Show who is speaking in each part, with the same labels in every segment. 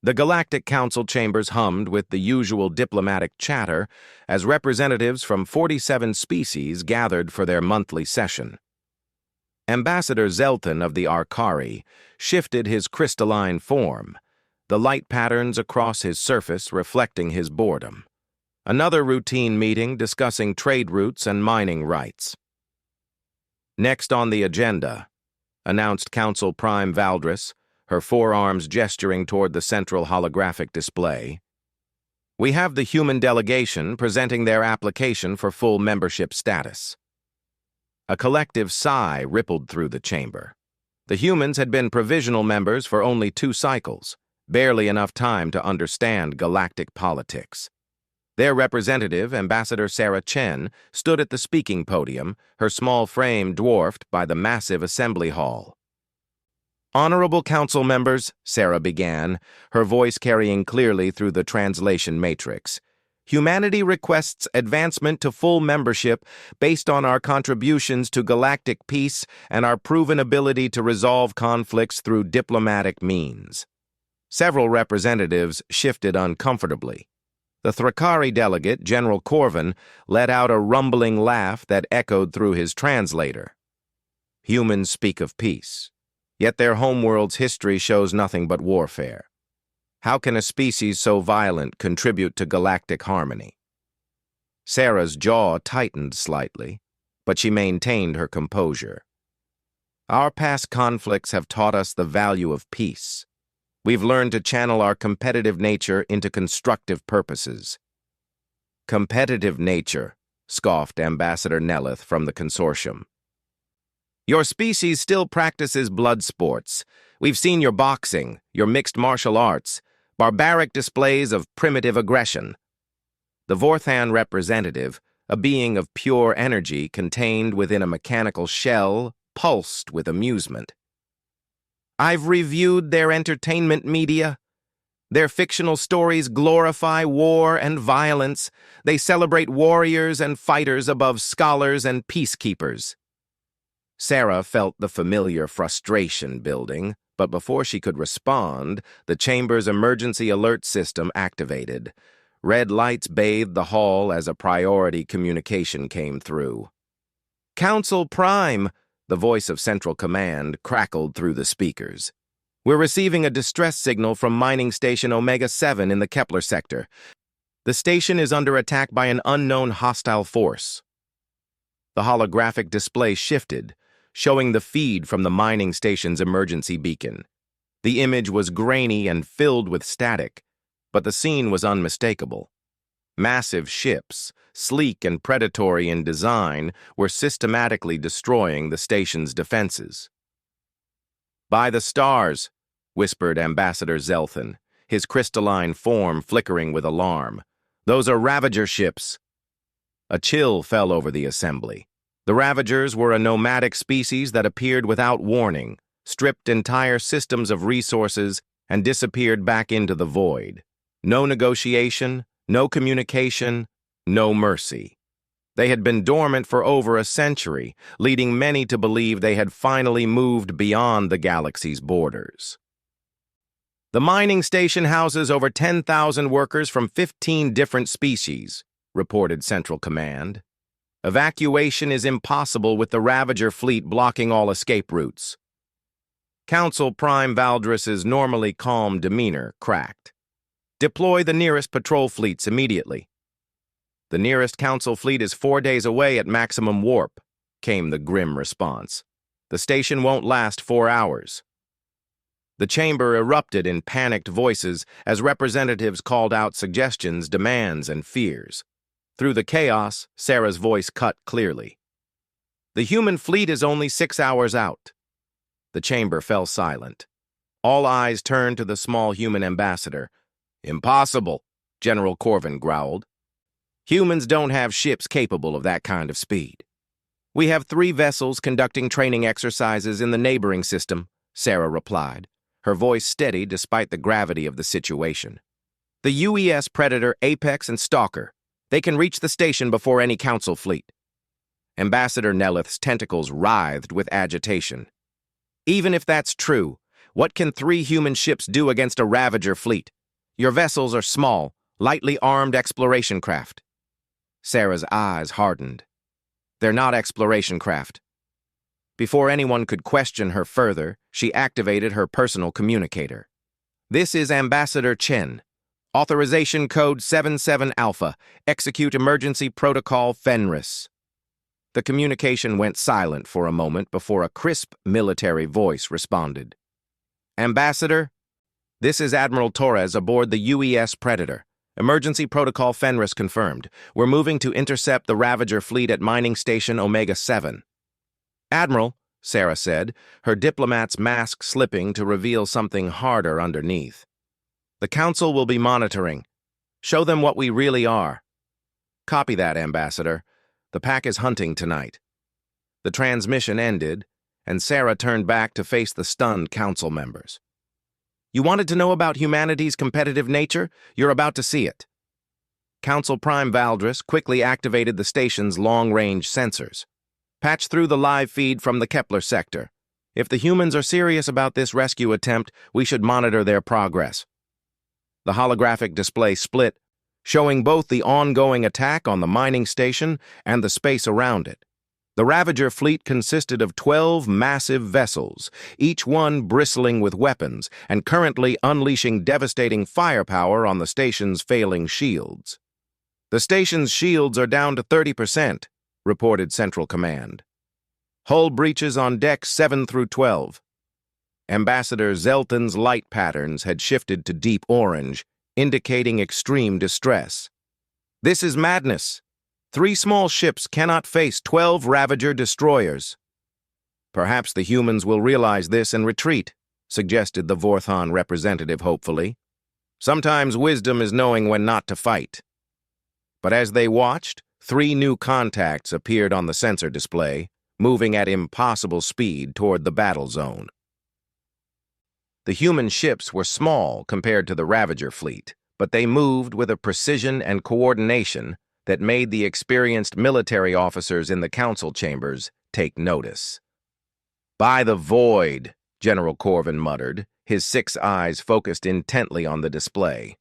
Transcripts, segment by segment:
Speaker 1: The Galactic Council chambers hummed with the usual diplomatic chatter as representatives from 47 species gathered for their monthly session. Ambassador Zelton of the Arkari shifted his crystalline form, the light patterns across his surface reflecting his boredom. Another routine meeting discussing trade routes and mining rights. Next on the agenda, announced Council Prime Valdris, her forearms gesturing toward the central holographic display. We have the human delegation presenting their application for full membership status. A collective sigh rippled through the chamber. The humans had been provisional members for only 2 cycles, barely enough time to understand galactic politics. Their representative, Ambassador Sarah Chen, stood at the speaking podium, her small frame dwarfed by the massive assembly hall. Honorable Council members, Sarah began, her voice carrying clearly through the translation matrix. Humanity requests advancement to full membership based on our contributions to galactic peace and our proven ability to resolve conflicts through diplomatic means. Several representatives shifted uncomfortably. The Thrakari delegate, General Corvin, let out a rumbling laugh that echoed through his translator. Humans speak of peace, yet their homeworld's history shows nothing but warfare. How can a species so violent contribute to galactic harmony? Sarah's jaw tightened slightly, but she maintained her composure. Our past conflicts have taught us the value of peace. We've learned to channel our competitive nature into constructive purposes. Competitive nature, scoffed Ambassador Nelith from the consortium. Your species still practices blood sports. We've seen your boxing, your mixed martial arts, barbaric displays of primitive aggression. The Vorthan representative, a being of pure energy contained within a mechanical shell, pulsed with amusement. I've reviewed their entertainment media. Their fictional stories glorify war and violence. They celebrate warriors and fighters above scholars and peacekeepers. Sarah felt the familiar frustration building, but before she could respond, the chamber's emergency alert system activated. Red lights bathed the hall as a priority communication came through. Council Prime, the voice of Central Command crackled through the speakers. We're receiving a distress signal from mining station Omega-7 in the Kepler sector. The station is under attack by an unknown hostile force. The holographic display shifted, showing the feed from the mining station's emergency beacon. The image was grainy and filled with static, but the scene was unmistakable. Massive ships, sleek and predatory in design, were systematically destroying the station's defenses. By the stars, whispered Ambassador Zelthan, his crystalline form flickering with alarm. Those are Ravager ships. A chill fell over the assembly. The Ravagers were a nomadic species that appeared without warning, stripped entire systems of resources, and disappeared back into the void. No negotiation, no communication, no mercy. They had been dormant for over a century, leading many to believe they had finally moved beyond the galaxy's borders. The mining station houses over 10,000 workers from 15 different species, reported Central Command. Evacuation is impossible with the Ravager fleet blocking all escape routes. Council Prime Valdris's normally calm demeanor cracked. Deploy the nearest patrol fleets immediately. The nearest Council fleet is 4 days away at maximum warp, came the grim response. The station won't last 4 hours. The chamber erupted in panicked voices as representatives called out suggestions, demands, and fears. Through the chaos, Sarah's voice cut clearly. The human fleet is only 6 hours out. The chamber fell silent. All eyes turned to the small human ambassador. Impossible, General Corvin growled. Humans don't have ships capable of that kind of speed. We have 3 vessels conducting training exercises in the neighboring system, Sarah replied, her voice steady despite the gravity of the situation. The UES Predator, Apex, and Stalker. They can reach the station before any Council fleet. Ambassador Nelith's tentacles writhed with agitation. Even if that's true, What can 3 human ships do against a Ravager fleet? Your vessels are small, lightly armed exploration craft. Sarah's eyes hardened. They're not exploration craft. Before anyone could question her further, she activated her personal communicator. This is Ambassador Chen. Authorization Code 77 Alpha. Execute Emergency Protocol Fenris. The communication went silent for a moment before a crisp military voice responded. Ambassador, this is Admiral Torres aboard the UES Predator. Emergency Protocol Fenris confirmed. We're moving to intercept the Ravager fleet at Mining Station Omega-7. Admiral, Sarah said, her diplomat's mask slipping to reveal something harder underneath. The Council will be monitoring. Show them what we really are. Copy that, Ambassador. The pack is hunting tonight. The transmission ended, and Sarah turned back to face the stunned Council members. You wanted to know about humanity's competitive nature? You're about to see it. Council Prime Valdris quickly activated the station's long-range sensors. Patch through the live feed from the Kepler sector. If the humans are serious about this rescue attempt, we should monitor their progress. The holographic display split, showing both the ongoing attack on the mining station and the space around it. The Ravager fleet consisted of 12 massive vessels, each one bristling with weapons and currently unleashing devastating firepower on the station's failing shields. The station's shields are down to 30%, reported Central Command. Hull breaches on decks 7 through 12. Ambassador Zelton's light patterns had shifted to deep orange, indicating extreme distress. This is madness. 3 small ships cannot face 12 Ravager destroyers. Perhaps the humans will realize this and retreat, suggested the Vorthon representative hopefully. Sometimes wisdom is knowing when not to fight. But as they watched, 3 new contacts appeared on the sensor display, moving at impossible speed toward the battle zone. The human ships were small compared to the Ravager fleet, but they moved with a precision and coordination that made the experienced military officers in the council chambers take notice. By the void, General Corvin muttered, his 6 eyes focused intently on the display.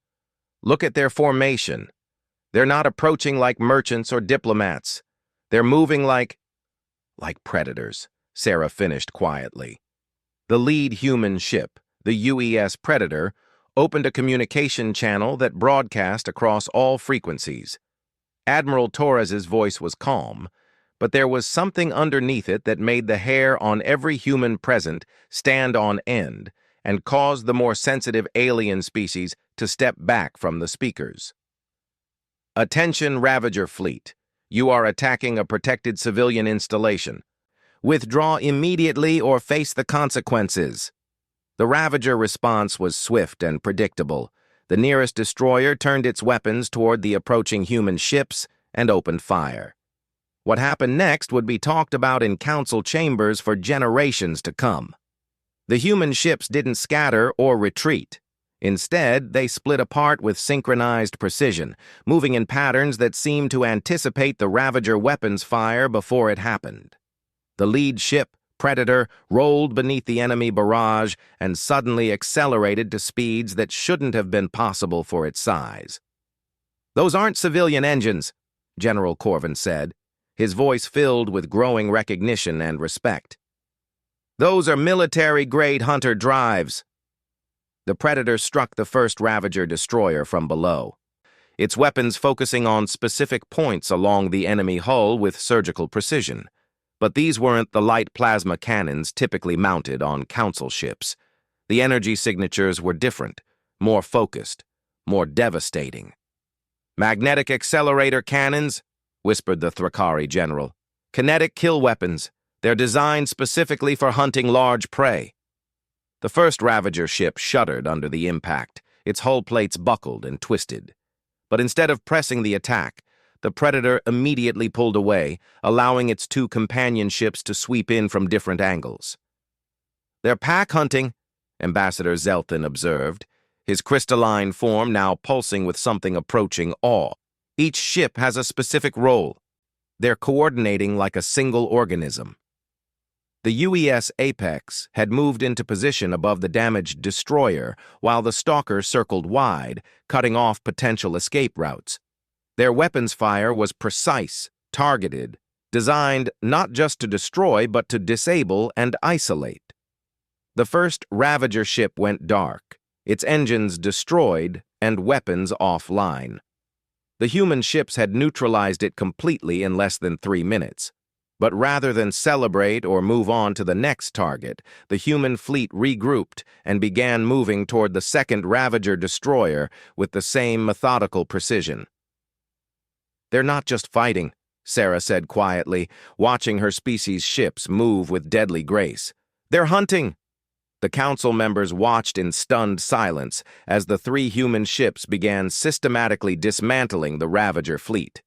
Speaker 1: Look at their formation. They're not approaching like merchants or diplomats. They're moving like predators, Sarah finished quietly. The lead human ship, the UES Predator, opened a communication channel that broadcast across all frequencies. Admiral Torres's voice was calm, but there was something underneath it that made the hair on every human present stand on end and caused the more sensitive alien species to step back from the speakers. Attention, Ravager fleet. You are attacking a protected civilian installation. Withdraw immediately or face the consequences. The Ravager response was swift and predictable. The nearest destroyer turned its weapons toward the approaching human ships and opened fire. What happened next would be talked about in council chambers for generations to come. The human ships didn't scatter or retreat. Instead, they split apart with synchronized precision, moving in patterns that seemed to anticipate the Ravager weapons fire before it happened. The lead ship, Predator, rolled beneath the enemy barrage and suddenly accelerated to speeds that shouldn't have been possible for its size. Those aren't civilian engines, General Corvin said, his voice filled with growing recognition and respect. Those are military-grade hunter drives. The Predator struck the first Ravager destroyer from below, its weapons focusing on specific points along the enemy hull with surgical precision. But these weren't the light plasma cannons typically mounted on council ships. The energy signatures were different, more focused, more devastating. Magnetic accelerator cannons, whispered the Thrakari general. Kinetic kill weapons. They're designed specifically for hunting large prey. The first Ravager ship shuddered under the impact. Its hull plates buckled and twisted. But instead of pressing the attack, the Predator immediately pulled away, allowing its 2 companion ships to sweep in from different angles. They're pack hunting, Ambassador Zelton observed, his crystalline form now pulsing with something approaching awe. Each ship has a specific role. They're coordinating like a single organism. The UES Apex had moved into position above the damaged destroyer, while the Stalker circled wide, cutting off potential escape routes. Their weapons fire was precise, targeted, designed not just to destroy but to disable and isolate. The first Ravager ship went dark, its engines destroyed and weapons offline. The human ships had neutralized it completely in less than 3 minutes. But rather than celebrate or move on to the next target, the human fleet regrouped and began moving toward the second Ravager destroyer with the same methodical precision. "They're not just fighting," Sarah said quietly, watching her species' ships move with deadly grace. "They're hunting!" The council members watched in stunned silence as the 3 human ships began systematically dismantling the Ravager fleet.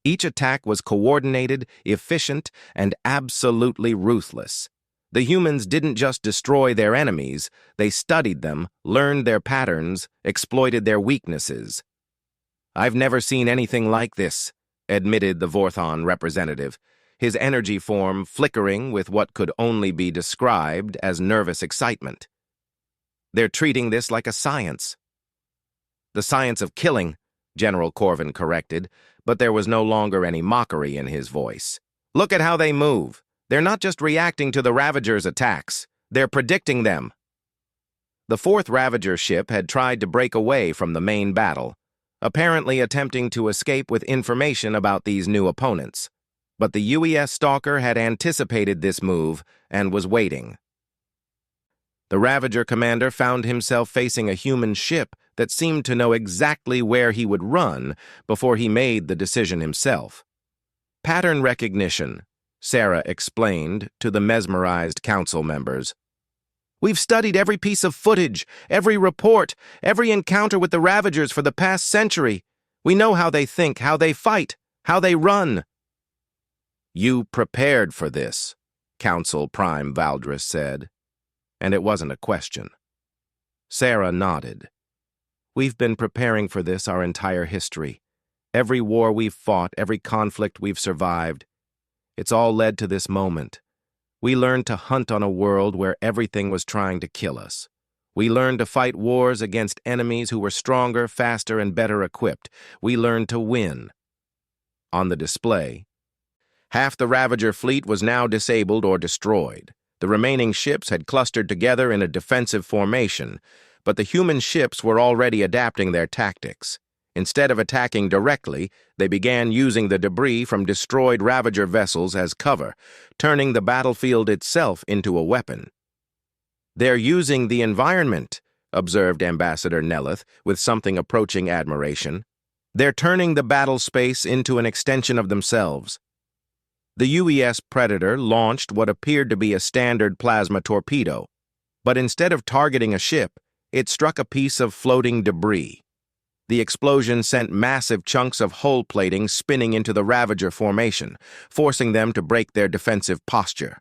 Speaker 1: Each attack was coordinated, efficient, and absolutely ruthless. The humans didn't just destroy their enemies, they studied them, learned their patterns, exploited their weaknesses. "I've never seen anything like this," admitted the Vorthon representative, his energy form flickering with what could only be described as nervous excitement. "They're treating this like a science." "The science of killing," General Corvin corrected, but there was no longer any mockery in his voice. "Look at how they move. They're not just reacting to the Ravager's attacks, they're predicting them." The 4th Ravager ship had tried to break away from the main battle, apparently attempting to escape with information about these new opponents. But the UES Stalker had anticipated this move and was waiting. The Ravager commander found himself facing a human ship that seemed to know exactly where he would run before he made the decision himself. "Pattern recognition," Sarah explained to the mesmerized council members. "We've studied every piece of footage, every report, every encounter with the Ravagers for the past century. We know how they think, how they fight, how they run." "You prepared for this," Council Prime Valdris said, and it wasn't a question. Sarah nodded. "We've been preparing for this our entire history. Every war we've fought, every conflict we've survived. It's all led to this moment. We learned to hunt on a world where everything was trying to kill us. We learned to fight wars against enemies who were stronger, faster, and better equipped. We learned to win." On the display, half the Ravager fleet was now disabled or destroyed. The remaining ships had clustered together in a defensive formation, but the human ships were already adapting their tactics. Instead of attacking directly, they began using the debris from destroyed Ravager vessels as cover, turning the battlefield itself into a weapon. "They're using the environment," observed Ambassador Nelith with something approaching admiration. "They're turning the battle space into an extension of themselves." The UES Predator launched what appeared to be a standard plasma torpedo, but instead of targeting a ship, it struck a piece of floating debris. The explosion sent massive chunks of hull plating spinning into the Ravager formation, forcing them to break their defensive posture.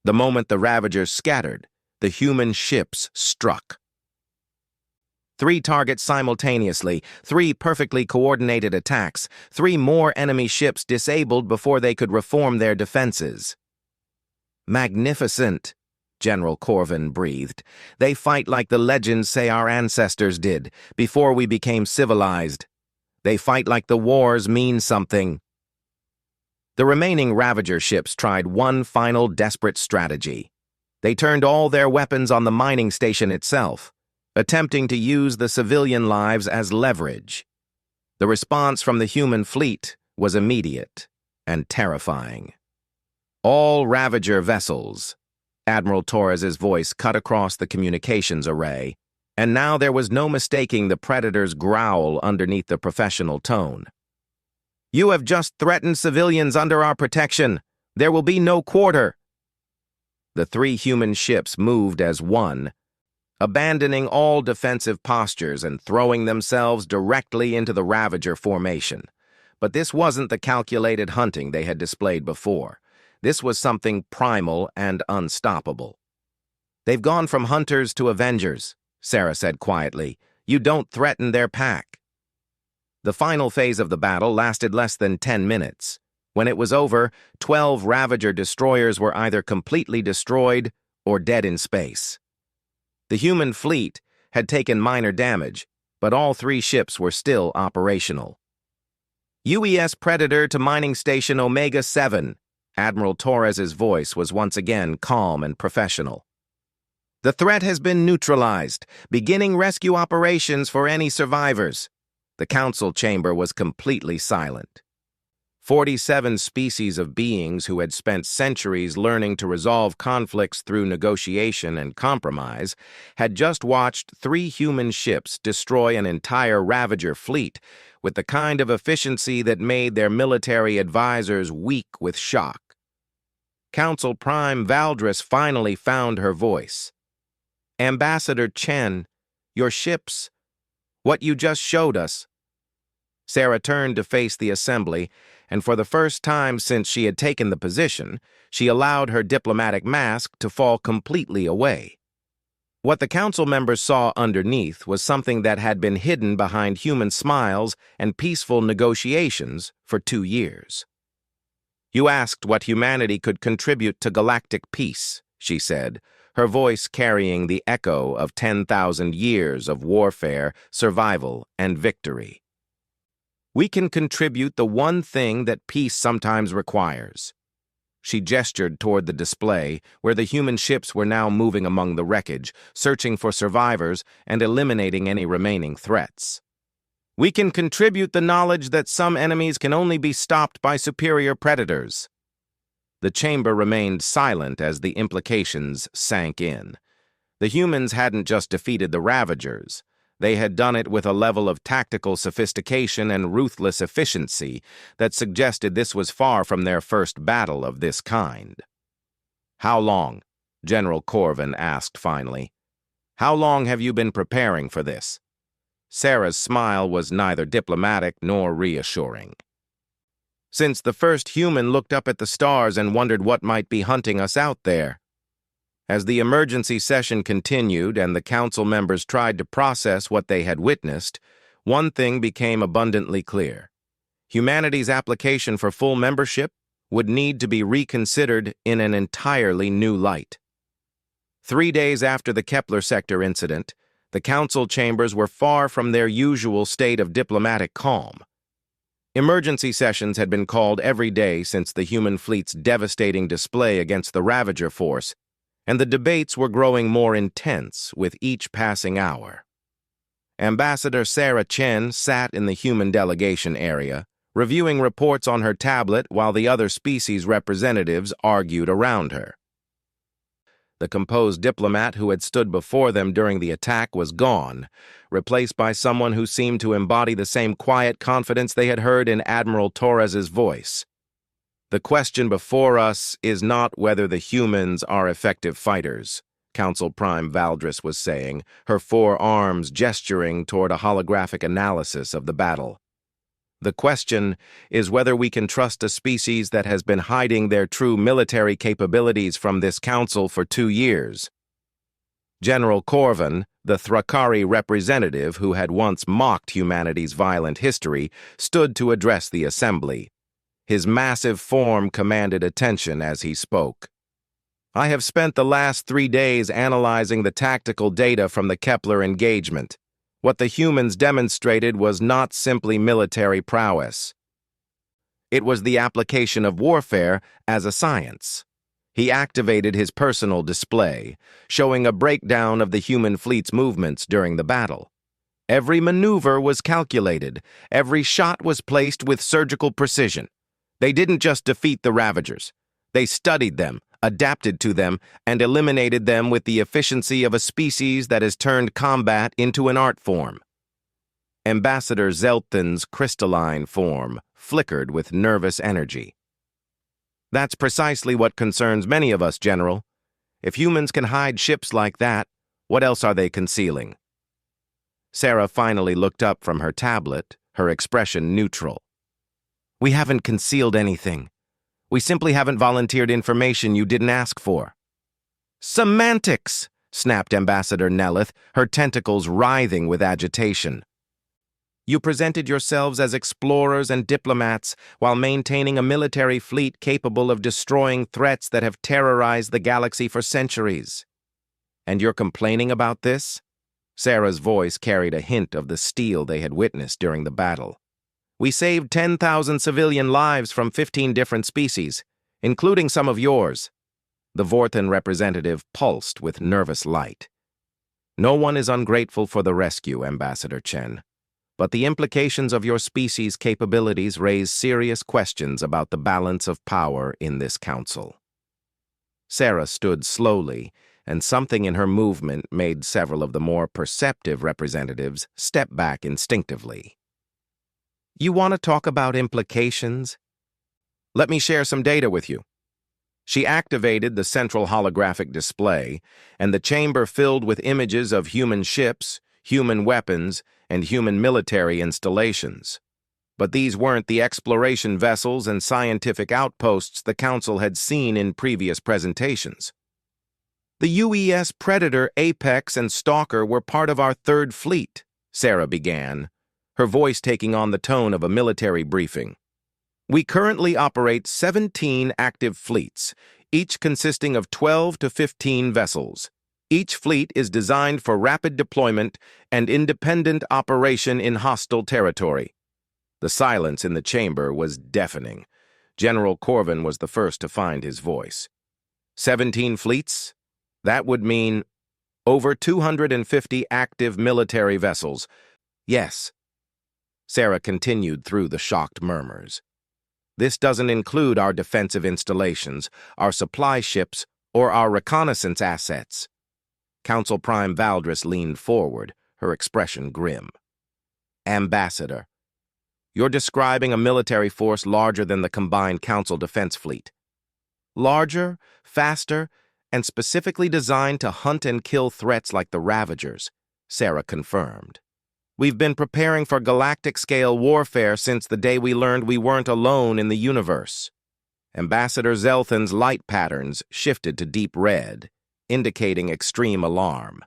Speaker 1: The moment the Ravagers scattered, the human ships struck. 3 targets simultaneously, 3 perfectly coordinated attacks, 3 more enemy ships disabled before they could reform their defenses. "Magnificent," General Corvin breathed. "They fight like the legends say our ancestors did, before we became civilized. They fight like the wars mean something." The remaining Ravager ships tried one final desperate strategy. They turned all their weapons on the mining station itself, attempting to use the civilian lives as leverage. The response from the human fleet was immediate and terrifying. "All Ravager vessels," Admiral Torres's voice cut across the communications array, and now there was no mistaking the Predator's growl underneath the professional tone. "You have just threatened civilians under our protection. There will be no quarter." The 3 human ships moved as one, abandoning all defensive postures and throwing themselves directly into the Ravager formation. But this wasn't the calculated hunting they had displayed before. This was something primal and unstoppable. "They've gone from hunters to avengers," Sarah said quietly. "You don't threaten their pack." The final phase of the battle lasted less than 10 minutes. When it was over, 12 Ravager destroyers were either completely destroyed or dead in space. The human fleet had taken minor damage, but all 3 ships were still operational. UES Predator to Mining Station Omega-7. Admiral Torres's voice was once again calm and professional. The threat has been neutralized, beginning rescue operations for any survivors. The council chamber was completely silent. 47 species of beings who had spent centuries learning to resolve conflicts through negotiation and compromise had just watched 3 human ships destroy an entire Ravager fleet with the kind of efficiency that made their military advisors weak with shock. Council Prime Valdris finally found her voice. Ambassador Chen, your ships, what you just showed us. Sarah turned to face the assembly, and for the first time since she had taken the position, she allowed her diplomatic mask to fall completely away. What the council members saw underneath was something that had been hidden behind human smiles and peaceful negotiations for 2 years. You asked what humanity could contribute to galactic peace, she said, her voice carrying the echo of 10,000 years of warfare, survival, and victory. We can contribute the one thing that peace sometimes requires. She gestured toward the display, where the human ships were now moving among the wreckage, searching for survivors and eliminating any remaining threats. We can contribute the knowledge that some enemies can only be stopped by superior predators. The chamber remained silent as the implications sank in. The humans hadn't just defeated the Ravagers. They had done it with a level of tactical sophistication and ruthless efficiency that suggested this was far from their first battle of this kind. How long? General Corvin asked finally. How long have you been preparing for this? Sarah's smile was neither diplomatic nor reassuring. Since the first human looked up at the stars and wondered what might be hunting us out there. As the emergency session continued and the council members tried to process what they had witnessed, one thing became abundantly clear. Humanity's application for full membership would need to be reconsidered in an entirely new light. 3 days after the Kepler sector incident, the council chambers were far from their usual state of diplomatic calm. Emergency sessions had been called every day since the human fleet's devastating display against the Ravager force, and the debates were growing more intense with each passing hour. Ambassador Sarah Chen sat in the human delegation area, reviewing reports on her tablet while the other species representatives argued around her. The composed diplomat who had stood before them during the attack was gone, replaced by someone who seemed to embody the same quiet confidence they had heard in Admiral Torres's voice. The question before us is not whether the humans are effective fighters, Council Prime Valdris was saying, her 4 arms gesturing toward a holographic analysis of the battle. The question is whether we can trust a species that has been hiding their true military capabilities from this council for 2 years. General Corvin, the Thrakari representative who had once mocked humanity's violent history, stood to address the assembly. His massive form commanded attention as he spoke. I have spent the last 3 days analyzing the tactical data from the Kepler engagement. What the humans demonstrated was not simply military prowess. It was the application of warfare as a science. He activated his personal display, showing a breakdown of the human fleet's movements during the battle. Every maneuver was calculated. Every shot was placed with surgical precision. They didn't just defeat the Ravagers. They studied them, adapted to them, and eliminated them with the efficiency of a species that has turned combat into an art form. Ambassador Zelthan's crystalline form flickered with nervous energy. That's precisely what concerns many of us, General. If humans can hide ships like that, what else are they concealing? Sarah finally looked up from her tablet, her expression neutral. We haven't concealed anything. We simply haven't volunteered information you didn't ask for. Semantics, snapped Ambassador Nelith, her tentacles writhing with agitation. You presented yourselves as explorers and diplomats while maintaining a military fleet capable of destroying threats that have terrorized the galaxy for centuries. And you're complaining about this? Sarah's voice carried a hint of the steel they had witnessed during the battle. We saved 10,000 civilian lives from 15 different species, including some of yours. The Vorthan representative pulsed with nervous light. No one is ungrateful for the rescue, Ambassador Chen. But the implications of your species' capabilities raise serious questions about the balance of power in this council. Sarah stood slowly, and something in her movement made several of the more perceptive representatives step back instinctively. You want to talk about implications? Let me share some data with you. She activated the central holographic display, and the chamber filled with images of human ships, human weapons, and human military installations. But these weren't the exploration vessels and scientific outposts the Council had seen in previous presentations. The UES Predator, Apex, and Stalker were part of our third fleet, Sarah began, her voice taking on the tone of a military briefing. We currently operate 17 active fleets, each consisting of 12 to 15 vessels. Each fleet is designed for rapid deployment and independent operation in hostile territory. The silence in the chamber was deafening. General Corvin was the first to find his voice. 17 fleets? That would mean over 250 active military vessels. Yes. Sarah continued through the shocked murmurs. This doesn't include our defensive installations, our supply ships, or our reconnaissance assets. Council Prime Valdris leaned forward, her expression grim. Ambassador, you're describing a military force larger than the combined Council defense fleet. Larger, faster, and specifically designed to hunt and kill threats like the Ravagers, Sarah confirmed. We've been preparing for galactic-scale warfare since the day we learned we weren't alone in the universe. Ambassador Zelthan's light patterns shifted to deep red, indicating extreme alarm.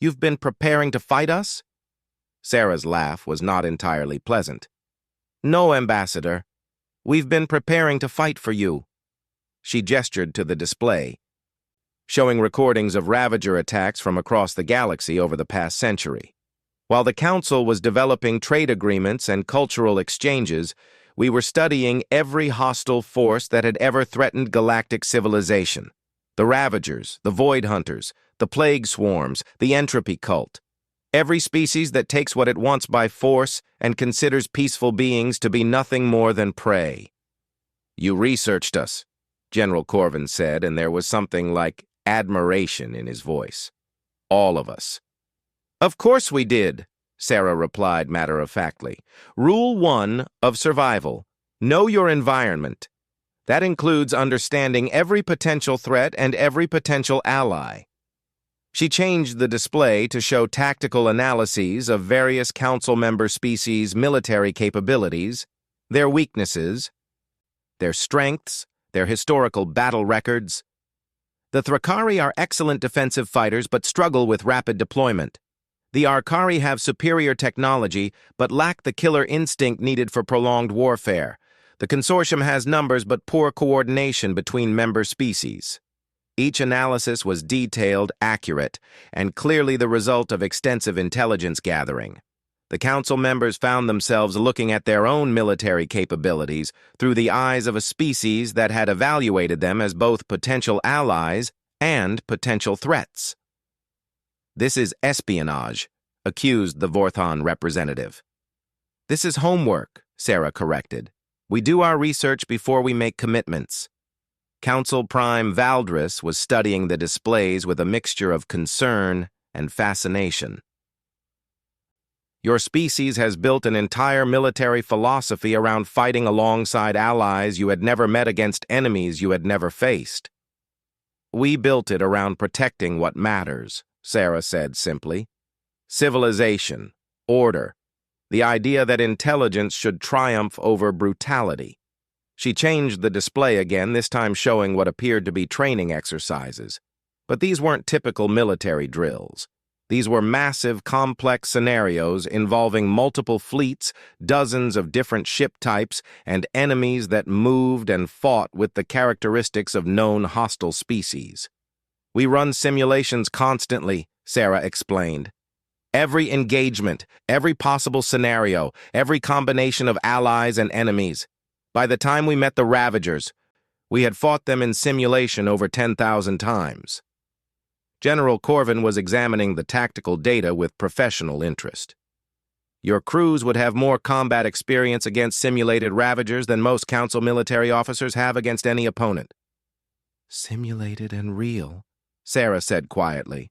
Speaker 1: You've been preparing to fight us? Sarah's laugh was not entirely pleasant. No, Ambassador. We've been preparing to fight for you. She gestured to the display, showing recordings of Ravager attacks from across the galaxy over the past century. While the Council was developing trade agreements and cultural exchanges, we were studying every hostile force that had ever threatened galactic civilization. The Ravagers, the Void Hunters, the Plague Swarms, the Entropy Cult. Every species that takes what it wants by force and considers peaceful beings to be nothing more than prey. You researched us, General Corvin said, and there was something like admiration in his voice. All of us. Of course we did, Sarah replied matter-of-factly. Rule 1 of survival. Know your environment. That includes understanding every potential threat and every potential ally. She changed the display to show tactical analyses of various Council member species' military capabilities, their weaknesses, their strengths, their historical battle records. The Thrakari are excellent defensive fighters but struggle with rapid deployment. The Arkari have superior technology but lack the killer instinct needed for prolonged warfare. The consortium has numbers but poor coordination between member species. Each analysis was detailed, accurate, and clearly the result of extensive intelligence gathering. The Council members found themselves looking at their own military capabilities through the eyes of a species that had evaluated them as both potential allies and potential threats. This is espionage, accused the Vorthan representative. This is homework, Sarah corrected. We do our research before we make commitments. Council Prime Valdris was studying the displays with a mixture of concern and fascination. Your species has built an entire military philosophy around fighting alongside allies you had never met against enemies you had never faced. We built it around protecting what matters, Sarah said simply. Civilization, order, the idea that intelligence should triumph over brutality. She changed the display again, this time showing what appeared to be training exercises. But these weren't typical military drills. These were massive, complex scenarios involving multiple fleets, dozens of different ship types, and enemies that moved and fought with the characteristics of known hostile species. "We run simulations constantly," Sarah explained. "Every engagement, every possible scenario, every combination of allies and enemies. By the time we met the Ravagers, we had fought them in simulation over 10,000 times." General Corvin was examining the tactical data with professional interest. "Your crews would have more combat experience against simulated Ravagers than most Council military officers have against any opponent." "Simulated and real," Sarah said quietly.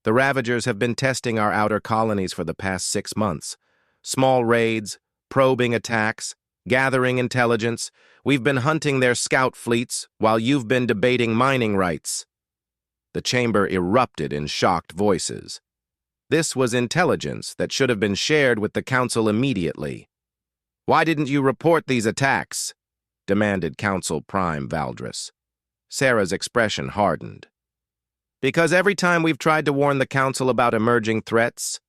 Speaker 1: "The Ravagers have been testing our outer colonies for the past 6 months. Small raids, probing attacks, gathering intelligence. We've been hunting their scout fleets while you've been debating mining rights." The chamber erupted in shocked voices. This was intelligence that should have been shared with the Council immediately. "Why didn't you report these attacks?" demanded Council Prime Valdris. Sarah's expression hardened. "Because every time we've tried to warn the Council about emerging threats,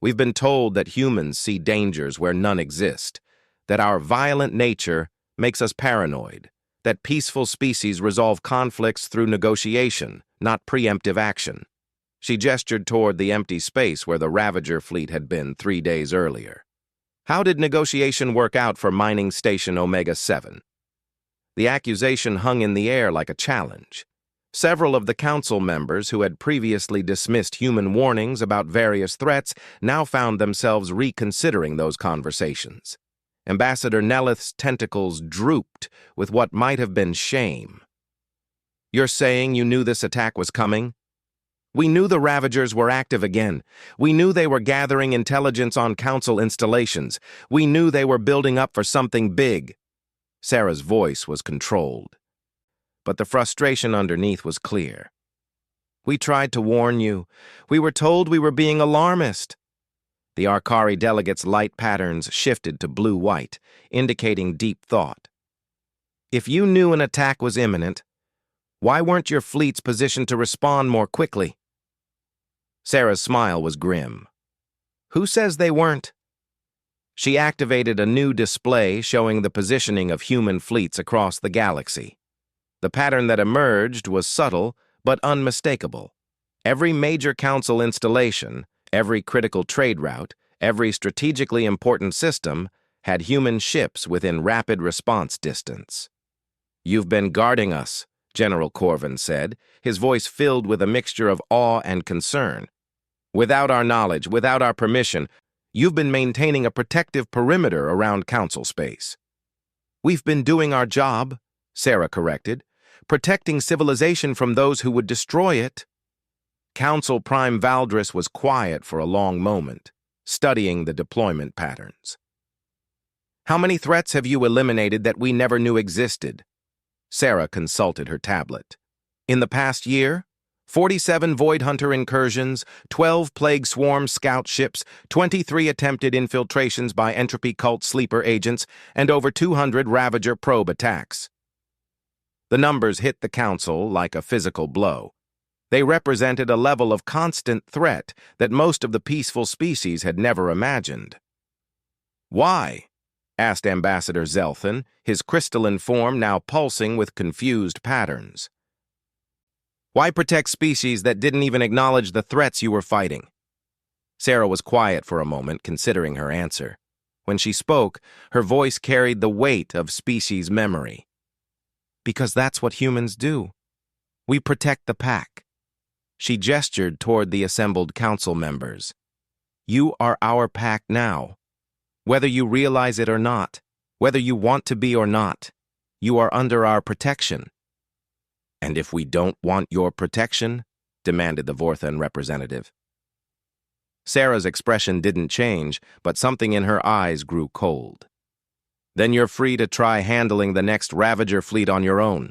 Speaker 1: we've been told that humans see dangers where none exist, that our violent nature makes us paranoid, that peaceful species resolve conflicts through negotiation, not preemptive action." She gestured toward the empty space where the Ravager fleet had been 3 days earlier. "How did negotiation work out for Mining Station Omega-7? The accusation hung in the air like a challenge. Several of the Council members who had previously dismissed human warnings about various threats now found themselves reconsidering those conversations. Ambassador Nelith's tentacles drooped with what might have been shame. "You're saying you knew this attack was coming?" "We knew the Ravagers were active again. We knew they were gathering intelligence on Council installations. We knew they were building up for something big." Sarah's voice was controlled, but the frustration underneath was clear. "We tried to warn you. We were told we were being alarmist." The Arcari delegate's light patterns shifted to blue-white, indicating deep thought. "If you knew an attack was imminent, why weren't your fleets positioned to respond more quickly?" Sarah's smile was grim. "Who says they weren't?" She activated a new display showing the positioning of human fleets across the galaxy. The pattern that emerged was subtle but unmistakable. Every major Council installation, every critical trade route, every strategically important system had human ships within rapid response distance. "You've been guarding us," General Corvin said, his voice filled with a mixture of awe and concern. "Without our knowledge, without our permission, you've been maintaining a protective perimeter around Council space." "We've been doing our job," Sarah corrected, "protecting civilization from those who would destroy it." Council Prime Valdris was quiet for a long moment, studying the deployment patterns. "How many threats have you eliminated that we never knew existed?" Sarah consulted her tablet. "In the past year, 47 Void Hunter incursions, 12 Plague Swarm scout ships, 23 attempted infiltrations by Entropy Cult sleeper agents, and over 200 Ravager probe attacks." The numbers hit the Council like a physical blow. They represented a level of constant threat that most of the peaceful species had never imagined. "Why?" asked Ambassador Zelthan, his crystalline form now pulsing with confused patterns. "Why protect species that didn't even acknowledge the threats you were fighting?" Sarah was quiet for a moment, considering her answer. When she spoke, her voice carried the weight of species memory. "Because that's what humans do. We protect the pack." She gestured toward the assembled Council members. "You are our pack now. Whether you realize it or not, whether you want to be or not, you are under our protection." "And if we don't want your protection?" demanded the Vorthan representative. Sarah's expression didn't change, but something in her eyes grew cold. "Then you're free to try handling the next Ravager fleet on your own."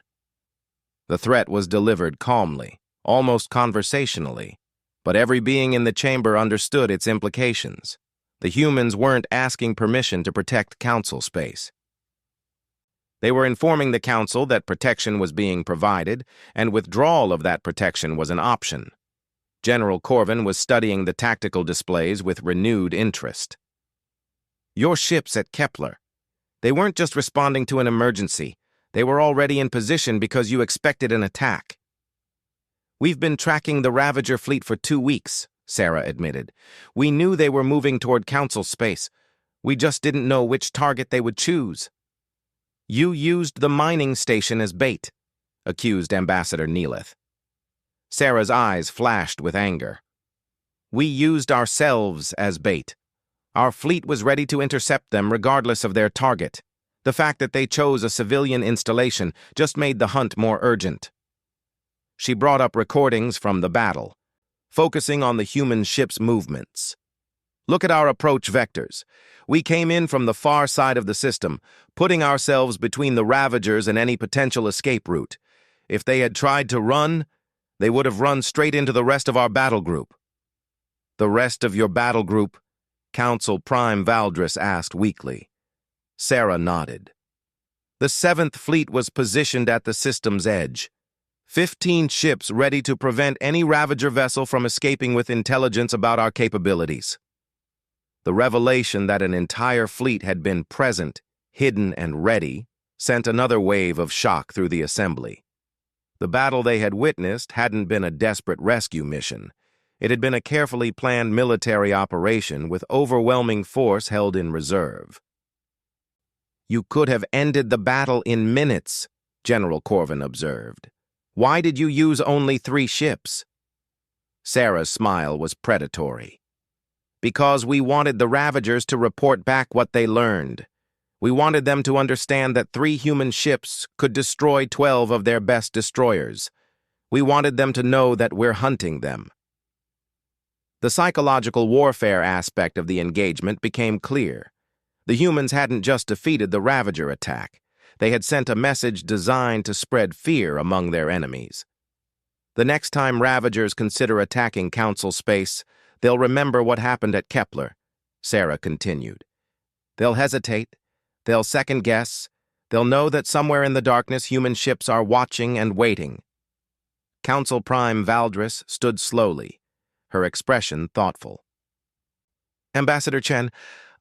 Speaker 1: The threat was delivered calmly, almost conversationally, but every being in the chamber understood its implications. The humans weren't asking permission to protect Council space. They were informing the Council that protection was being provided, and withdrawal of that protection was an option. General Corvin was studying the tactical displays with renewed interest. Your ships at Kepler. They weren't just responding to an emergency. They were already in position because you expected an attack. We've been tracking the Ravager fleet for 2 weeks, Sarah admitted. We knew they were moving toward Council space. We just didn't know which target they would choose. You used the mining station as bait, accused Ambassador Neelith. Sarah's eyes flashed with anger. We used ourselves as bait. Our fleet was ready to intercept them regardless of their target. The fact that they chose a civilian installation just made the hunt more urgent. She brought up recordings from the battle, focusing on the human ship's movements. Look at our approach vectors. We came in from the far side of the system, putting ourselves between the Ravagers and any potential escape route. If they had tried to run, they would have run straight into the rest of our battle group. The rest of your battle group? Council Prime Valdris asked weakly. Sarah nodded. The 7th Fleet was positioned at the system's edge. 15 ships ready to prevent any Ravager vessel from escaping with intelligence about our capabilities. The revelation that an entire fleet had been present, hidden, and ready sent another wave of shock through the assembly. The battle they had witnessed hadn't been a desperate rescue mission. It had been a carefully planned military operation with overwhelming force held in reserve. You could have ended the battle in minutes, General Corvin observed. Why did you use only 3 ships? Sarah's smile was predatory. Because we wanted the Ravagers to report back what they learned. We wanted them to understand that 3 human ships could destroy 12 of their best destroyers. We wanted them to know that we're hunting them. The psychological warfare aspect of the engagement became clear. The humans hadn't just defeated the Ravager attack. They had sent a message designed to spread fear among their enemies. The next time Ravagers consider attacking Council space, they'll remember what happened at Kepler, Sarah continued. They'll hesitate, they'll second-guess, they'll know that somewhere in the darkness human ships are watching and waiting. Council Prime Valdris stood slowly, her expression thoughtful. Ambassador Chen,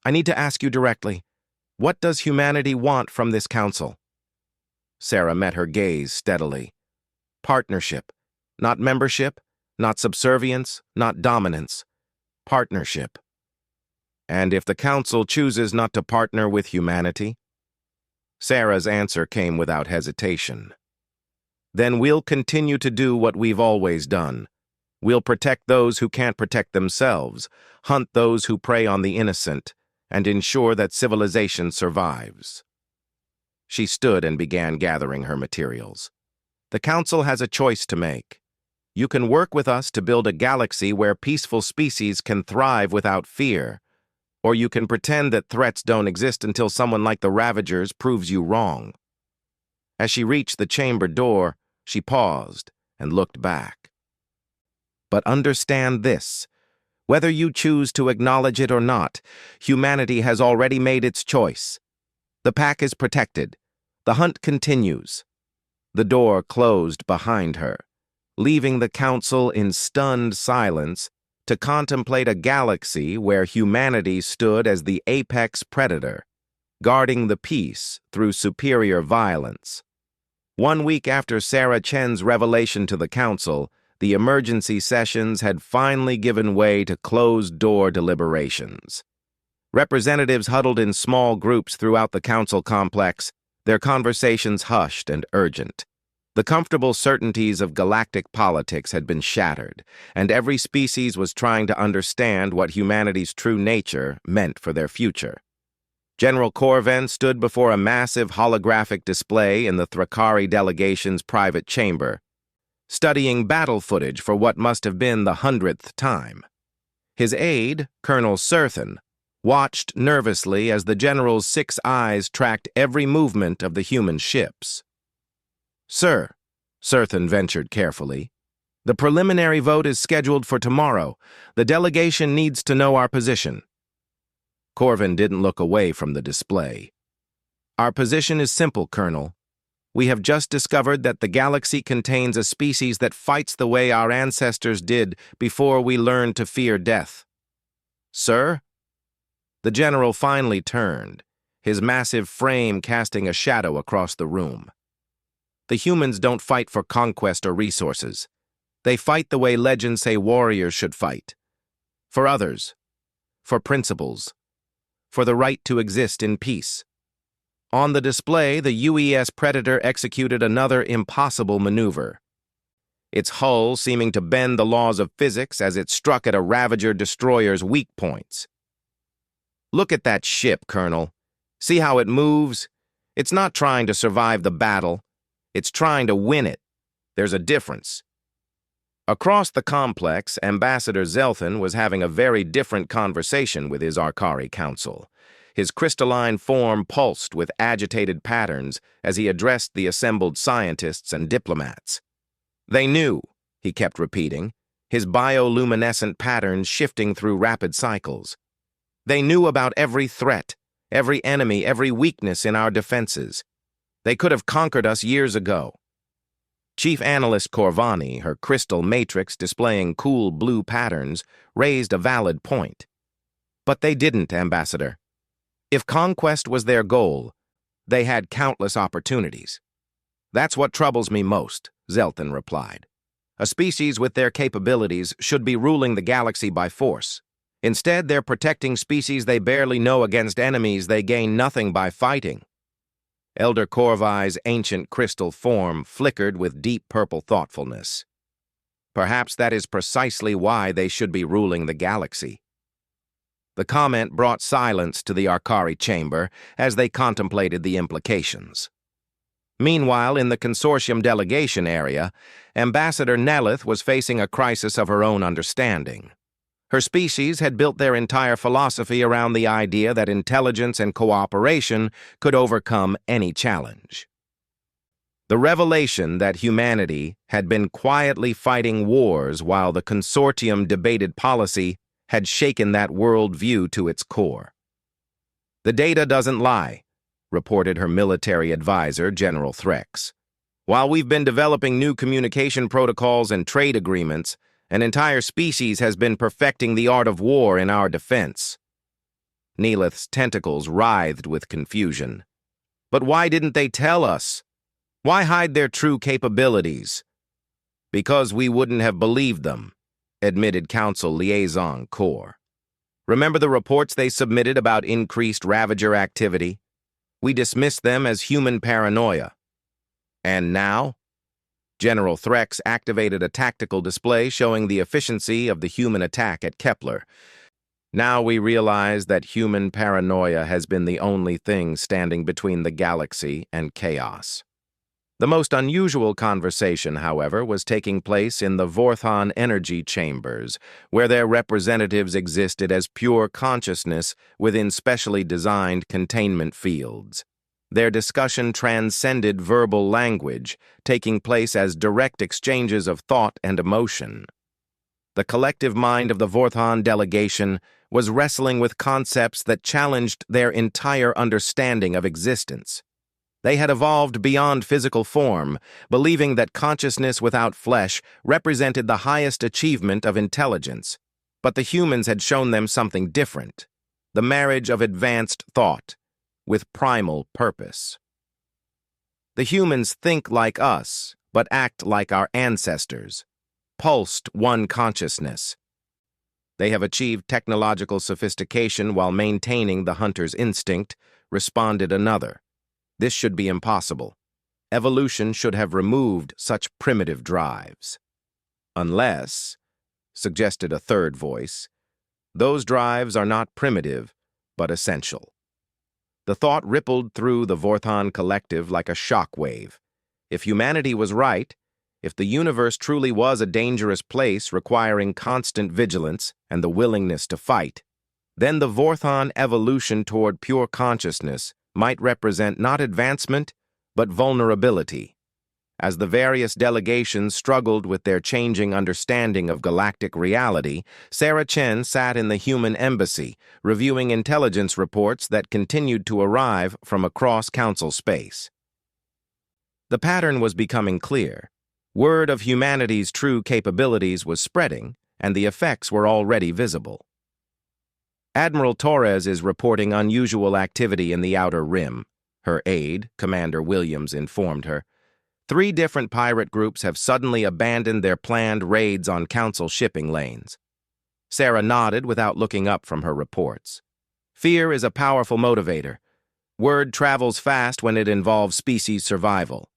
Speaker 1: I need to ask you directly. What does humanity want from this council? Sarah met her gaze steadily. Partnership. Not membership, not subservience, not dominance. Partnership. And if the council chooses not to partner with humanity? Sarah's answer came without hesitation. Then we'll continue to do what we've always done. We'll protect those who can't protect themselves, hunt those who prey on the innocent, and ensure that civilization survives. She stood and began gathering her materials. The Council has a choice to make. You can work with us to build a galaxy where peaceful species can thrive without fear, or you can pretend that threats don't exist until someone like the Ravagers proves you wrong. As she reached the chamber door, she paused and looked back. But understand this. Whether you choose to acknowledge it or not, humanity has already made its choice. The pack is protected. The hunt continues. The door closed behind her, leaving the council in stunned silence to contemplate a galaxy where humanity stood as the apex predator, guarding the peace through superior violence. 1 week after Sarah Chen's revelation to the council, the emergency sessions had finally given way to closed-door deliberations. Representatives huddled in small groups throughout the council complex, their conversations hushed and urgent. The comfortable certainties of galactic politics had been shattered, and every species was trying to understand what humanity's true nature meant for their future. General Corvin stood before a massive holographic display in the Thrakari delegation's private chamber, studying battle footage for what must have been the 100th time. His aide, Colonel Serthan, watched nervously as the general's 6 eyes tracked every movement of the human ships. Sir, Serthan ventured carefully, the preliminary vote is scheduled for tomorrow. The delegation needs to know our position. Corvin didn't look away from the display. Our position is simple, Colonel. We have just discovered that the galaxy contains a species that fights the way our ancestors did before we learned to fear death. Sir? The general finally turned, his massive frame casting a shadow across the room. The humans don't fight for conquest or resources. They fight the way legends say warriors should fight. For others. For principles. For the right to exist in peace. On the display, the UES Predator executed another impossible maneuver. Its hull seeming to bend the laws of physics as it struck at a Ravager destroyer's weak points. Look at that ship, Colonel. See how it moves? It's not trying to survive the battle. It's trying to win it. There's a difference. Across the complex, Ambassador Zelthan was having a very different conversation with his Arkari council. His crystalline form pulsed with agitated patterns as he addressed the assembled scientists and diplomats. They knew, he kept repeating, his bioluminescent patterns shifting through rapid cycles. They knew about every threat, every enemy, every weakness in our defenses. They could have conquered us years ago. Chief Analyst Corvani, her crystal matrix displaying cool blue patterns, raised a valid point. But they didn't, Ambassador. If conquest was their goal, they had countless opportunities. That's what troubles me most, Zelthan replied. A species with their capabilities should be ruling the galaxy by force. Instead, they're protecting species they barely know against enemies they gain nothing by fighting. Elder Corvai's ancient crystal form flickered with deep purple thoughtfulness. Perhaps that is precisely why they should be ruling the galaxy. The comment brought silence to the Arkari chamber as they contemplated the implications. Meanwhile, in the consortium delegation area, Ambassador Nelith was facing a crisis of her own understanding. Her species had built their entire philosophy around the idea that intelligence and cooperation could overcome any challenge. The revelation that humanity had been quietly fighting wars while the consortium debated policy had shaken that worldview to its core. The data doesn't lie, reported her military advisor, General Threx. While we've been developing new communication protocols and trade agreements, an entire species has been perfecting the art of war in our defense. Neelith's tentacles writhed with confusion. But why didn't they tell us? Why hide their true capabilities? Because we wouldn't have believed them, admitted Council Liaison Corps. Remember the reports they submitted about increased Ravager activity? We dismissed them as human paranoia. And now? General Threx activated a tactical display showing the efficiency of the human attack at Kepler. Now we realize that human paranoia has been the only thing standing between the galaxy and chaos. The most unusual conversation, however, was taking place in the Vorthon energy chambers, where their representatives existed as pure consciousness within specially designed containment fields. Their discussion transcended verbal language, taking place as direct exchanges of thought and emotion. The collective mind of the Vorthon delegation was wrestling with concepts that challenged their entire understanding of existence. They had evolved beyond physical form, believing that consciousness without flesh represented the highest achievement of intelligence. But the humans had shown them something different, the marriage of advanced thought with primal purpose. The humans think like us, but act like our ancestors, pulsed one consciousness. They have achieved technological sophistication while maintaining the hunter's instinct, responded another. This should be impossible. Evolution should have removed such primitive drives. Unless, suggested a third voice, those drives are not primitive, but essential. The thought rippled through the Vorthon collective like a shock wave. If humanity was right, if the universe truly was a dangerous place requiring constant vigilance and the willingness to fight, then the Vorthon evolution toward pure consciousness might represent not advancement, but vulnerability. As the various delegations struggled with their changing understanding of galactic reality, Sarah Chen sat in the human embassy, reviewing intelligence reports that continued to arrive from across council space. The pattern was becoming clear. Word of humanity's true capabilities was spreading, and the effects were already visible. Admiral Torres is reporting unusual activity in the Outer Rim, her aide, Commander Williams, informed her. 3 different pirate groups have suddenly abandoned their planned raids on Council shipping lanes. Sarah nodded without looking up from her reports. Fear is a powerful motivator. Word travels fast when it involves species survival.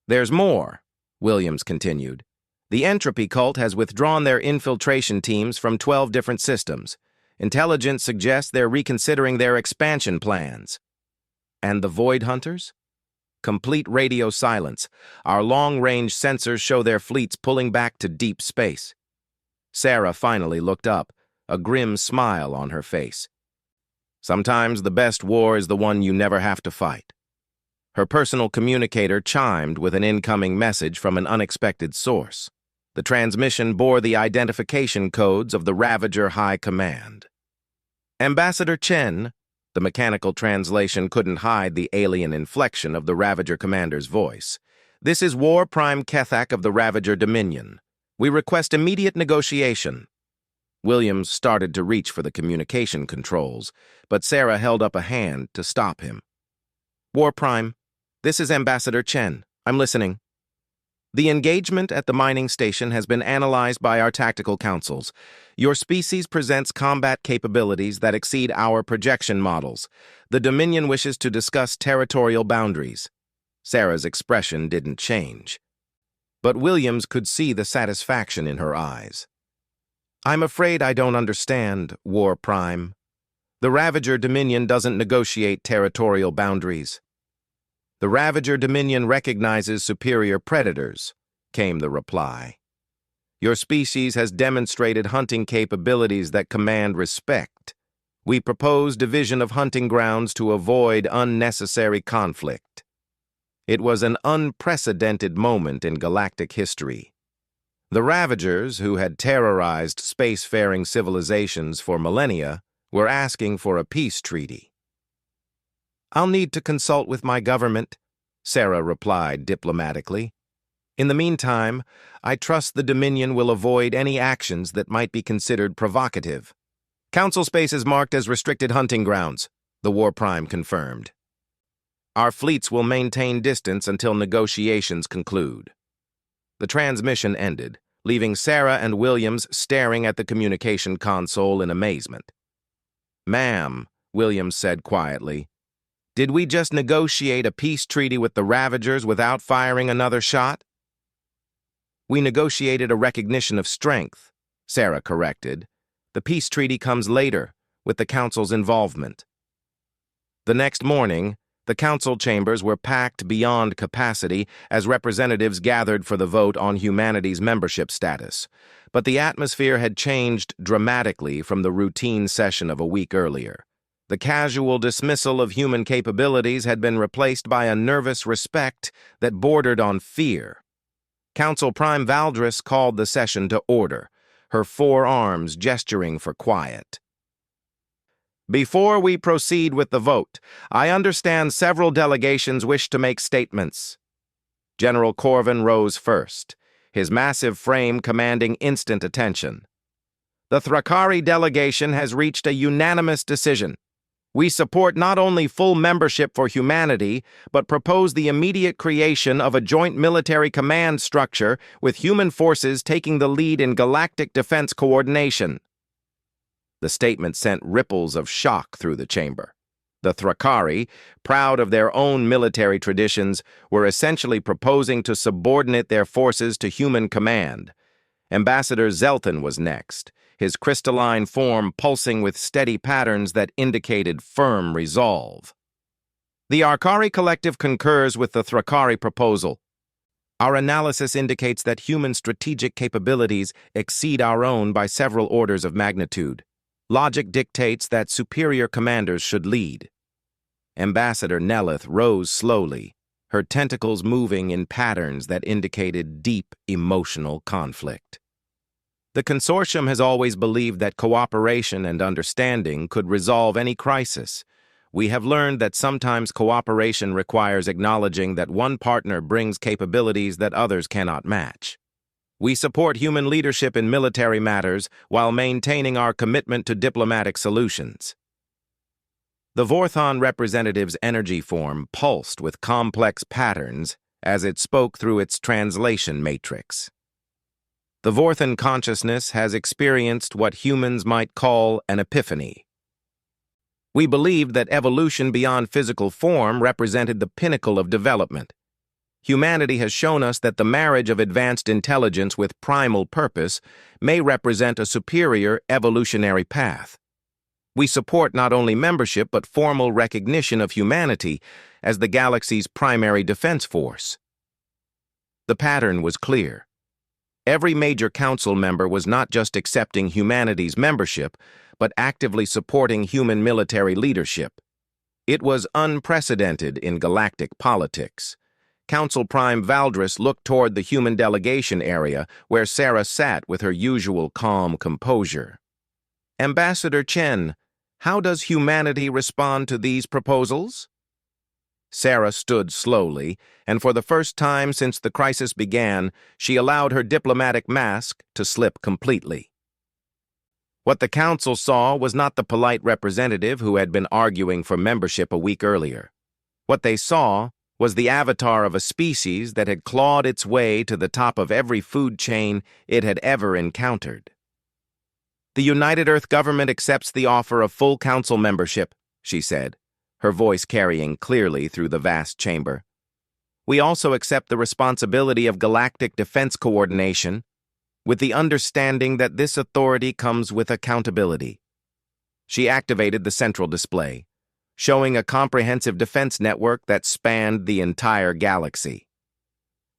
Speaker 1: There's more, Williams continued. The Entropy Cult has withdrawn their infiltration teams from 12 different systems. Intelligence suggests they're reconsidering their expansion plans. And the Void Hunters? Complete radio silence. Our long-range sensors show their fleets pulling back to deep space. Sarah finally looked up, a grim smile on her face. Sometimes the best war is the one you never have to fight. Her personal communicator chimed with an incoming message from an unexpected source. The transmission bore the identification codes of the Ravager High Command. Ambassador Chen, the mechanical translation couldn't hide the alien inflection of the Ravager commander's voice. This is War Prime Kethak of the Ravager Dominion. We request immediate negotiation. Williams started to reach for the communication controls, but Sarah held up a hand to stop him. War Prime, this is Ambassador Chen. I'm listening. The engagement at the mining station has been analyzed by our tactical councils. Your species presents combat capabilities that exceed our projection models. The Dominion wishes to discuss territorial boundaries. Sarah's expression didn't change, but Williams could see the satisfaction in her eyes. I'm afraid I don't understand, War Prime. The Ravager Dominion doesn't negotiate territorial boundaries. The Ravager Dominion recognizes superior predators, came the reply. Your species has demonstrated hunting capabilities that command respect. We propose division of hunting grounds to avoid unnecessary conflict. It was an unprecedented moment in galactic history. The Ravagers, who had terrorized spacefaring civilizations for millennia, were asking for a peace treaty. I'll need to consult with my government, Sarah replied diplomatically. In the meantime, I trust the Dominion will avoid any actions that might be considered provocative. Council space is marked as restricted hunting grounds, the War Prime confirmed. Our fleets will maintain distance until negotiations conclude. The transmission ended, leaving Sarah and Williams staring at the communication console in amazement. Ma'am, Williams said quietly, did we just negotiate a peace treaty with the Ravagers without firing another shot? We negotiated a recognition of strength, Sarah corrected. The peace treaty comes later, with the Council's involvement. The next morning, the Council chambers were packed beyond capacity as representatives gathered for the vote on humanity's membership status. But the atmosphere had changed dramatically from the routine session of a week earlier. The casual dismissal of human capabilities had been replaced by a nervous respect that bordered on fear. Council Prime Valdris called the session to order, her 4 arms gesturing for quiet. Before we proceed with the vote, I understand several delegations wish to make statements. General Corvin rose first, his massive frame commanding instant attention. The Thrakari delegation has reached a unanimous decision. We support not only full membership for humanity, but propose the immediate creation of a joint military command structure with human forces taking the lead in galactic defense coordination. The statement sent ripples of shock through the chamber. The Thrakari, proud of their own military traditions, were essentially proposing to subordinate their forces to human command. Ambassador Zelton was next, his crystalline form pulsing with steady patterns that indicated firm resolve. The Arkari Collective concurs with the Thrakari proposal. Our analysis indicates that human strategic capabilities exceed our own by several orders of magnitude. Logic dictates that superior commanders should lead. Ambassador Nelith rose slowly, her tentacles moving in patterns that indicated deep emotional conflict. The consortium has always believed that cooperation and understanding could resolve any crisis. we have learned that sometimes cooperation requires acknowledging that one partner brings capabilities that others cannot match. We support human leadership in military matters while maintaining our commitment to diplomatic solutions. The Vorthon representative's energy form pulsed with complex patterns as it spoke through its translation matrix. The Vorthon consciousness has experienced what humans might call an epiphany. We believed that evolution beyond physical form represented the pinnacle of development. Humanity has shown us that the marriage of advanced intelligence with primal purpose may represent a superior evolutionary path. We support not only membership but formal recognition of humanity as the galaxy's primary defense force. The pattern was clear. Every major council member was not just accepting humanity's membership, but actively supporting human military leadership. It was unprecedented in galactic politics. Council Prime Valdris looked toward the human delegation area where Sarah sat with her usual calm composure. Ambassador Chen, how does humanity respond to these proposals? Sarah stood slowly, and for the first time since the crisis began, she allowed her diplomatic mask to slip completely. What the council saw was not the polite representative who had been arguing for membership a week earlier. What they saw was the avatar of a species that had clawed its way to the top of every food chain it had ever encountered. The United Earth government accepts the offer of full council membership, she said, her voice carrying clearly through the vast chamber. We also accept the responsibility of galactic defense coordination, with the understanding that this authority comes with accountability. She activated the central display, showing a comprehensive defense network that spanned the entire galaxy.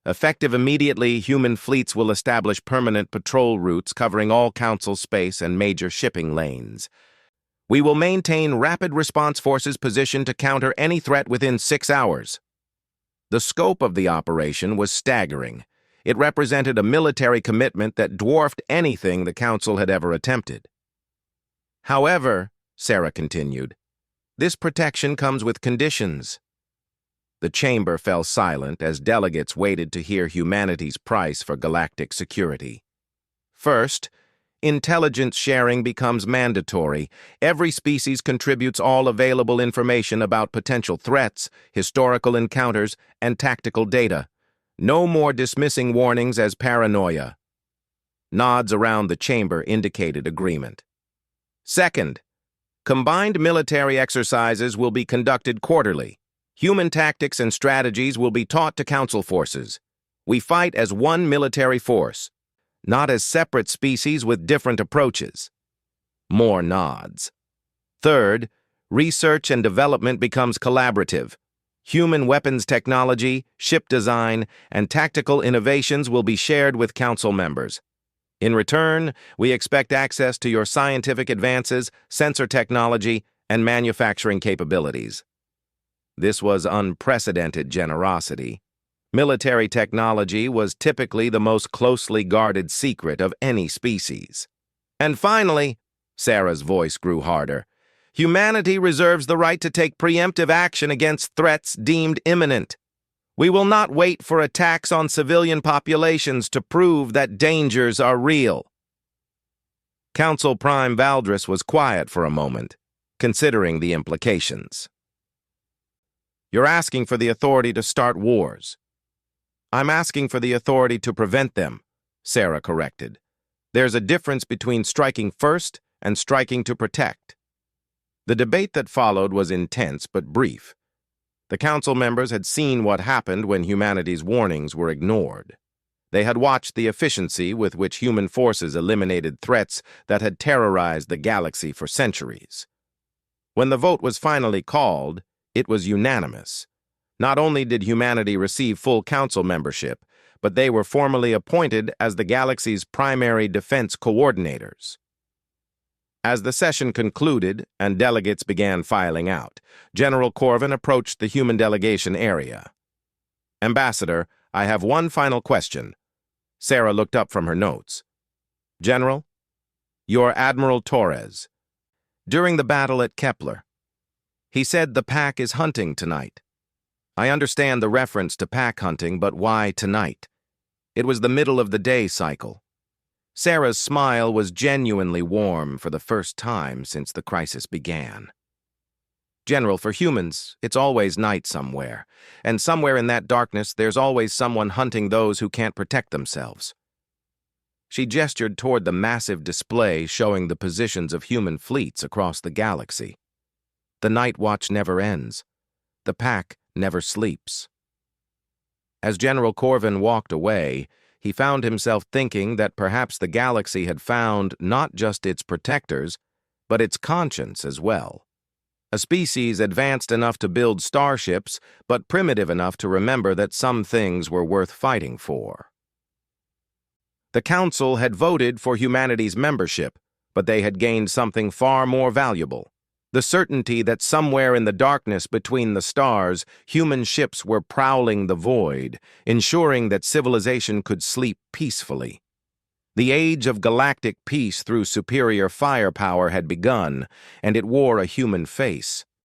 Speaker 1: Effective immediately, human fleets will establish permanent patrol routes covering all council space and major shipping lanes. We will maintain rapid response forces positioned to counter any threat within 6 hours. The scope of the operation was staggering. It represented a military commitment that dwarfed anything the Council had ever attempted. However, Sarah continued, this protection comes with conditions. The chamber fell silent as delegates waited to hear humanity's price for galactic security. First, intelligence sharing becomes mandatory. Every species contributes all available information about potential threats, historical encounters, and tactical data. No more dismissing warnings as paranoia. Nods around the chamber indicated agreement. Second, combined military exercises will be conducted quarterly. Human tactics and strategies will be taught to council forces. We fight as one military force, not as separate species with different approaches. More nods. Third, research and development becomes collaborative. Human weapons technology, ship design, and tactical innovations will be shared with council members. In return, we expect access to your scientific advances, sensor technology, and manufacturing capabilities. This was unprecedented generosity. Military technology was typically the most closely guarded secret of any species. And finally, Sarah's voice grew harder, humanity reserves the right to take preemptive action against threats deemed imminent. We will not wait for attacks on civilian populations to prove that dangers are real. Council Prime Valdris was quiet for a moment, considering the implications. You're asking for the authority to start wars. I'm asking for the authority to prevent them, Sarah corrected. There's a difference between striking first and striking to protect. The debate that followed was intense but brief. The council members had seen what happened when humanity's warnings were ignored. They had watched the efficiency with which human forces eliminated threats that had terrorized the galaxy for centuries. When the vote was finally called, it was unanimous. Not only did humanity receive full council membership, but they were formally appointed as the galaxy's primary defense coordinators. As the session concluded and delegates began filing out, General Corvin approached the human delegation area. Ambassador, I have one final question. Sarah looked up from her notes. General, you're Admiral Torres. During the battle at Kepler. He said the pack is hunting tonight. I understand the reference to pack hunting, but why tonight? It was the middle of the day cycle. Sarah's smile was genuinely warm for the first time since the crisis began. General, for humans, it's always night somewhere, and somewhere in that darkness there's always someone hunting those who can't protect themselves. She gestured toward the massive display showing the positions of human fleets across the galaxy. The night watch never ends. The pack never sleeps. As General Corvin walked away, he found himself thinking that perhaps the galaxy had found not just its protectors, but its conscience as well. A species advanced enough to build starships, but primitive enough to remember that some things were worth fighting for. The Council had voted for humanity's membership, but they had gained something far more valuable: the certainty that somewhere in the darkness between the stars, human ships were prowling the void, ensuring that civilization could sleep peacefully. The age of galactic peace through superior firepower had begun, and it wore a human face.